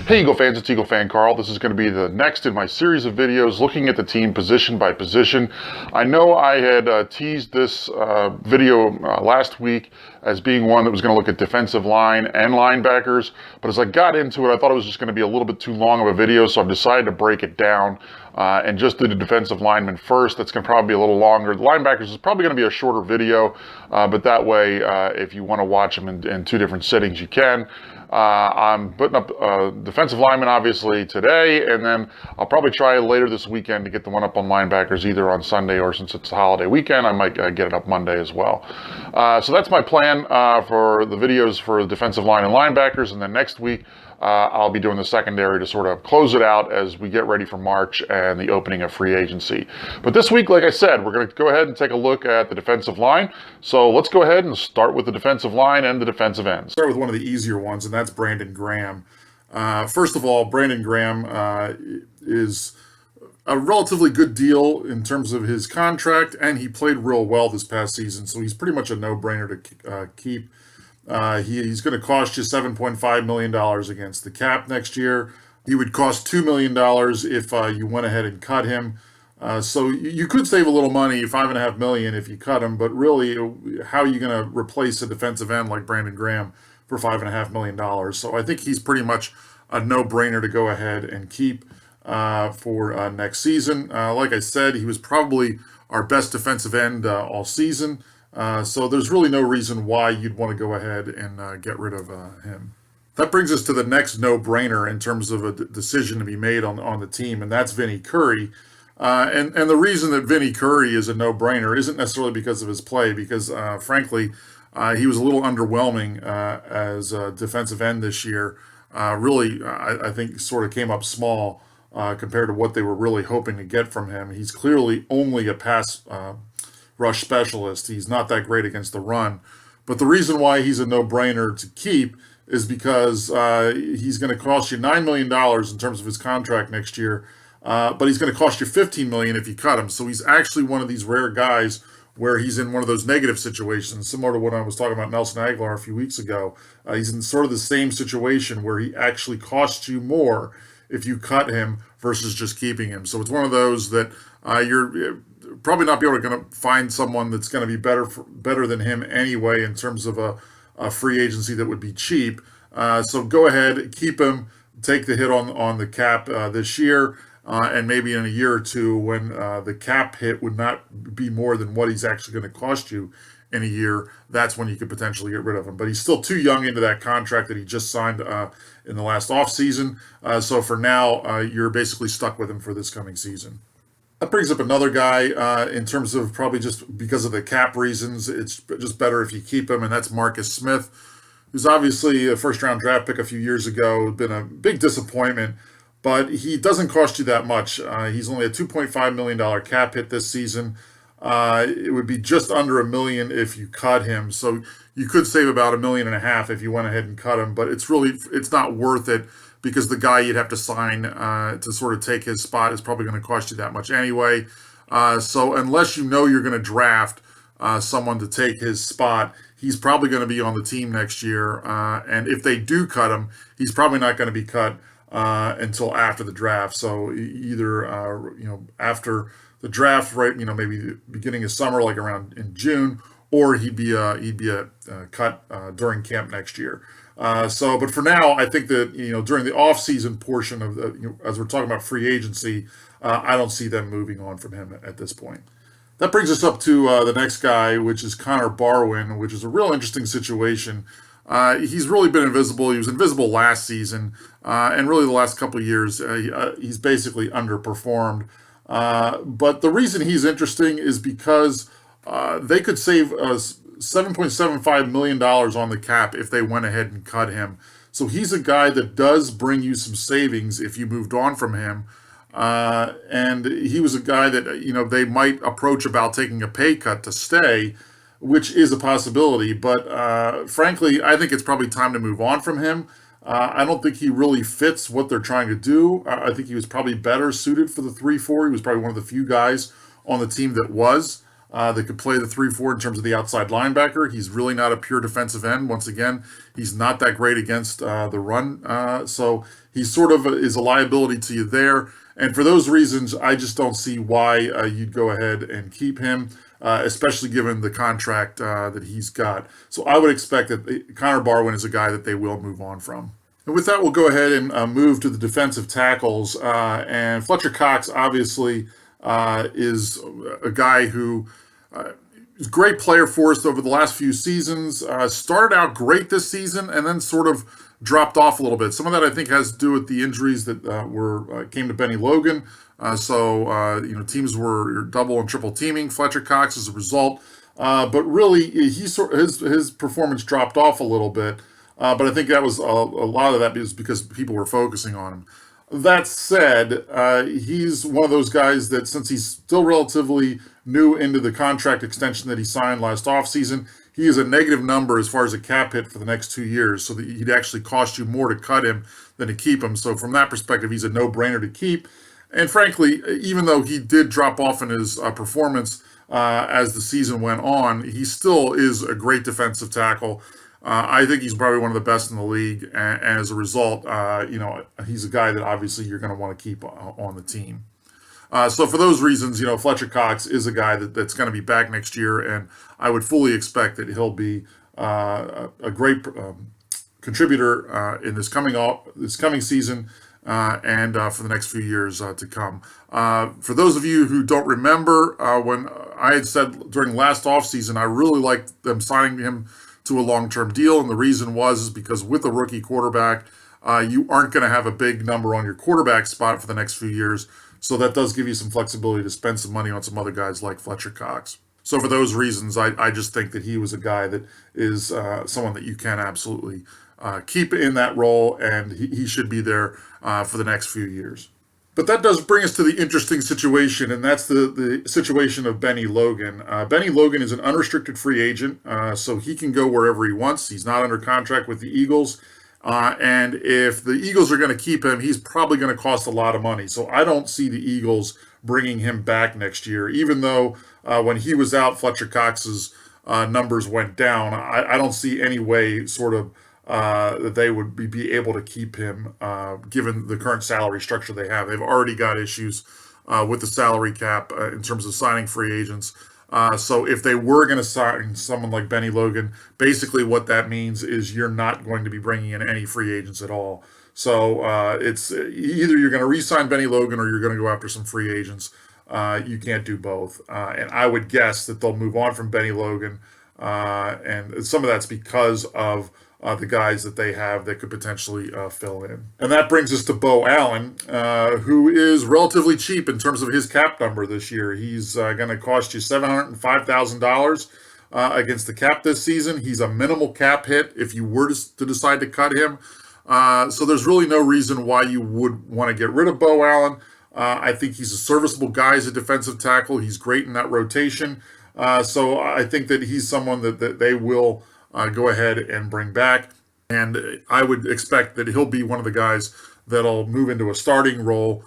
Hey Eagle fans, it's EaglefanKarl. This is going to be the next in my series of videos looking at the team position by position. I know I had teased this video last week as being one that was going to look at defensive line and linebackers, but as I got into it, I thought it was just going to be a little bit too long of a video, so I've decided to break it down and just do the defensive linemen first. That's going to probably be a little longer. The linebackers is probably going to be a shorter video, but that way, if you want to watch them in two different settings, you can. I'm putting up defensive lineman obviously today, and then I'll probably try later this weekend to get the one up on linebackers either on Sunday or since it's a holiday weekend, I might get it up Monday as well. So that's my plan for the videos for the defensive line and linebackers, and then next week I'll be doing the secondary to sort of close it out as we get ready for March and the opening of free agency. But this week, like I said, we're going to go ahead and take a look at the defensive line. So let's go ahead and start with the defensive line and the defensive ends. Start with one of the easier ones, and that's Brandon Graham. First of all, Brandon Graham is a relatively good deal in terms of his contract, and he played real well this past season, so he's pretty much a no-brainer to keep. He's going to cost you $7.5 million against the cap next year. He would cost $2 million if you went ahead and cut him. So you could save a little money, $5.5 million if you cut him, but really, how are you going to replace a defensive end like Brandon Graham for $5.5 million? So I think he's pretty much a no-brainer to go ahead and keep for next season. Like I said, he was probably our best defensive end all season. So there's really no reason why you'd want to go ahead and get rid of him. That brings us to the next no-brainer in terms of a decision to be made on the team, and that's Vinny Curry. And the reason that Vinny Curry is a no-brainer isn't necessarily because of his play, because frankly, he was a little underwhelming as a defensive end this year. Really, I think sort of came up small compared to what they were really hoping to get from him. He's clearly only a pass rush specialist. He's not that great against the run. But the reason why he's a no-brainer to keep is because he's going to cost you $9 million in terms of his contract next year, but he's going to cost you $15 million if you cut him. So he's actually one of these rare guys where he's in one of those negative situations, similar to what I was talking about Nelson Aguilar a few weeks ago. He's in sort of the same situation where he actually costs you more if you cut him versus just keeping him. So it's one of those that you're probably not be able to find someone that's going to be better than him anyway in terms of a free agency that would be cheap. So go ahead, keep him, take the hit on the cap this year, and maybe in a year or two when the cap hit would not be more than what he's actually going to cost you in a year, that's when you could potentially get rid of him. But he's still too young into that contract that he just signed in the last offseason. So for now, you're basically stuck with him for this coming season. That brings up another guy in terms of probably just because of the cap reasons. It's just better if you keep him, and that's Marcus Smith, who's obviously a first-round draft pick a few years ago, been a big disappointment, but he doesn't cost you that much. He's only a $2.5 million cap hit this season. It would be just under $1 million if you cut him, so you could save about $1.5 million if you went ahead and cut him, but it's not worth it, because the guy you'd have to sign to sort of take his spot is probably going to cost you that much anyway. So unless you know you're going to draft someone to take his spot, he's probably going to be on the team next year. And if they do cut him, he's probably not going to be cut until after the draft. So either after the draft, right? Maybe the beginning of summer, like around in June, or he'd be a cut during camp next year. But for now, I think that during the off-season portion of as we're talking about free agency, I don't see them moving on from him at this point. That brings us up to the next guy, which is Connor Barwin, which is a real interesting situation. He's really been invisible. He was invisible last season, and really the last couple of years, he's basically underperformed. But the reason he's interesting is because they could save us $7.75 million on the cap if they went ahead and cut him. So he's a guy that does bring you some savings if you moved on from him. And he was a guy that, they might approach about taking a pay cut to stay, which is a possibility. But frankly, I think it's probably time to move on from him. I don't think he really fits what they're trying to do. I think he was probably better suited for the 3-4. He was probably one of the few guys on the team that was. that could play the 3-4 in terms of the outside linebacker. He's really not a pure defensive end. Once again, he's not that great against the run. So he sort of is a liability to you there. And for those reasons, I just don't see why you'd go ahead and keep him, especially given the contract that he's got. So I would expect that Connor Barwin is a guy that they will move on from. And with that, we'll go ahead and move to the defensive tackles. And Fletcher Cox, obviously, is a guy who is a great player for us over the last few seasons. Started out great this season and then sort of dropped off a little bit. Some of that, I think, has to do with the injuries that came to Bennie Logan. Teams were double and triple teaming Fletcher Cox as a result. But really, his performance dropped off a little bit. But I think that was a lot of that is because people were focusing on him. That said, he's one of those guys that, since he's still relatively new into the contract extension that he signed last offseason, he is a negative number as far as a cap hit for the next 2 years, so that he'd actually cost you more to cut him than to keep him. So from that perspective, he's a no-brainer to keep. And frankly, even though he did drop off in his performance as the season went on, he still is a great defensive tackle. I think he's probably one of the best in the league, and as a result, he's a guy that obviously you're going to want to keep on the team. So for those reasons, Fletcher Cox is a guy that's going to be back next year, and I would fully expect that he'll be a great contributor in this coming season and for the next few years to come. For those of you who don't remember, when I had said during last offseason, I really liked them signing him to a long-term deal, and the reason is because with a rookie quarterback, you aren't going to have a big number on your quarterback spot for the next few years, so that does give you some flexibility to spend some money on some other guys like Fletcher Cox. So for those reasons, I just think that he was a guy that is someone that you can absolutely keep in that role, and he should be there for the next few years. But that does bring us to the interesting situation, and that's the situation of Bennie Logan. Bennie Logan is an unrestricted free agent, so he can go wherever he wants. He's not under contract with the Eagles, and if the Eagles are going to keep him, he's probably going to cost a lot of money. So I don't see the Eagles bringing him back next year, even though when he was out, Fletcher Cox's numbers went down. I don't see any way sort of that they would be able to keep him given the current salary structure they have. They've already got issues with the salary cap in terms of signing free agents. So if they were going to sign someone like Bennie Logan, basically what that means is you're not going to be bringing in any free agents at all. So it's either you're going to re-sign Bennie Logan or you're going to go after some free agents. You can't do both. And I would guess that they'll move on from Bennie Logan. And some of that's because of the guys that they have that could potentially fill in. And that brings us to Beau Allen, who is relatively cheap in terms of his cap number this year. He's going to cost you $705,000 against the cap this season. He's a minimal cap hit if you were to decide to cut him. So there's really no reason why you would want to get rid of Beau Allen. I think he's a serviceable guy as a defensive tackle. He's great in that rotation. So I think that he's someone that they will go ahead and bring back. And I would expect that he'll be one of the guys that'll move into a starting role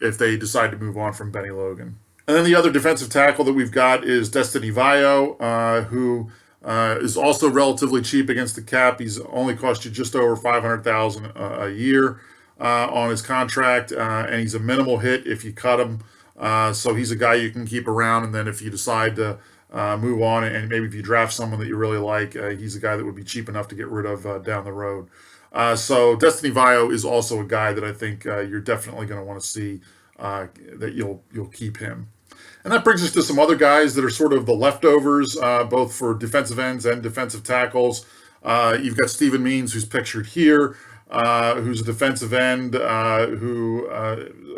if they decide to move on from Bennie Logan. And then the other defensive tackle that we've got is Destiny Vairo, who is also relatively cheap against the cap. He's only cost you just over $500,000 a year on his contract, and he's a minimal hit if you cut him. So he's a guy you can keep around, and then if you decide to move on, and maybe if you draft someone that you really like, he's a guy that would be cheap enough to get rid of down the road. So Destiny Vairo is also a guy that I think you're definitely going to want to see that you'll keep him. And that brings us to some other guys that are sort of the leftovers, both for defensive ends and defensive tackles. You've got Stephen Means, who's pictured here, who's a defensive end who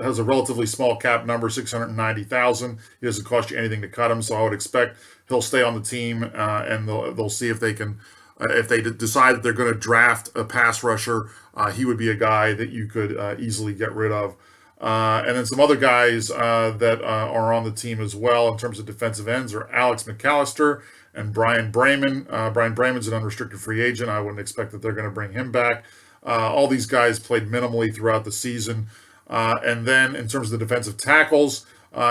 has a relatively small cap number, $690,000. He doesn't cost you anything to cut him, so I would expect he'll stay on the team, and they'll see if they can, if they decide that they're going to draft a pass rusher, he would be a guy that you could easily get rid of. And then some other guys that are on the team as well in terms of defensive ends are Alex McAllister and Brian Brayman. Brian Brayman's an unrestricted free agent. I wouldn't expect that they're going to bring him back. All these guys played minimally throughout the season. And then in terms of the defensive tackles,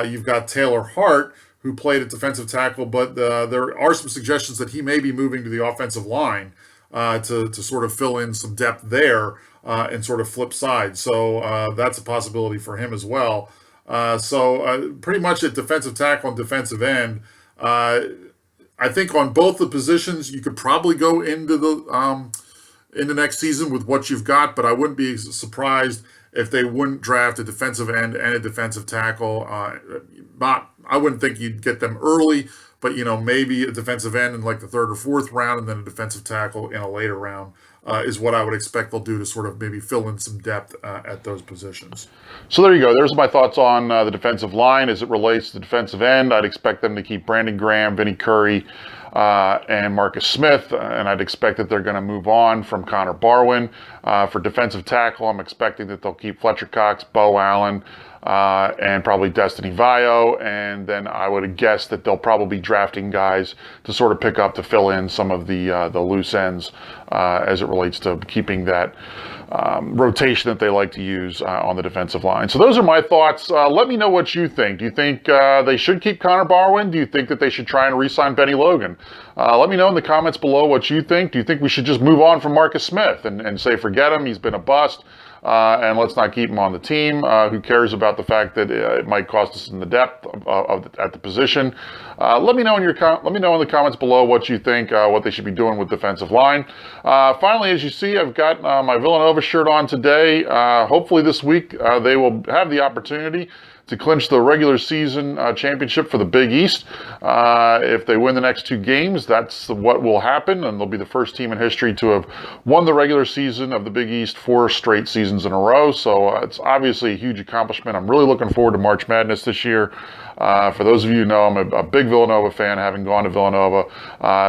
you've got Taylor Hart, who played at defensive tackle, but there are some suggestions that he may be moving to the offensive line to sort of fill in some depth there and sort of flip sides. So that's a possibility for him as well. Pretty much at defensive tackle and defensive end, I think on both the positions you could probably go into the next season with what you've got, but I wouldn't be surprised if they wouldn't draft a defensive end and a defensive tackle. I wouldn't think you'd get them early, but maybe a defensive end in like the third or fourth round, and then a defensive tackle in a later round is what I would expect they'll do to sort of maybe fill in some depth at those positions. So there you go. There's my thoughts on the defensive line as it relates to the defensive end. I'd expect them to keep Brandon Graham, Vinny Curry, and Marcus Smith, and I'd expect that they're going to move on from Connor Barwin. For defensive tackle, I'm expecting that they'll keep Fletcher Cox, Beau Allen, and probably Destiny Vairo, and then I would guess that they'll probably be drafting guys to sort of pick up to fill in some of the loose ends as it relates to keeping that rotation that they like to use on the defensive line. So those are my thoughts. Let me know what you think. Do you think they should keep Connor Barwin? Do you think that they should try and re-sign Bennie Logan? Let me know in the comments below what you think. Do you think we should just move on from Marcus Smith and say forget him, he's been a bust, and let's not keep him on the team? Who cares about the fact that it might cost us in the depth at the position? Let me know in the comments below what you think, what they should be doing with defensive line. Finally, as you see, I've got my Villanova shirt on today. Hopefully this week they will have the opportunity to clinch the regular season championship for the Big East. If they win the next 2 games, that's what will happen, and they'll be the first team in history to have won the regular season of the Big East 4 straight seasons in a row. So it's obviously a huge accomplishment. I'm really looking forward to March Madness this year. For those of you who know, I'm a big Villanova fan, having gone to Villanova.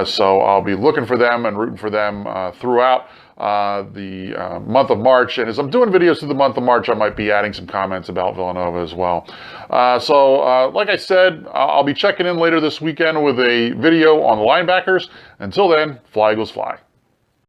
So I'll be looking for them and rooting for them throughout the month of March. And as I'm doing videos through the month of March, I might be adding some comments about Villanova as well. Like I said, I'll be checking in later this weekend with a video on the linebackers. Until then, fly Eagles fly.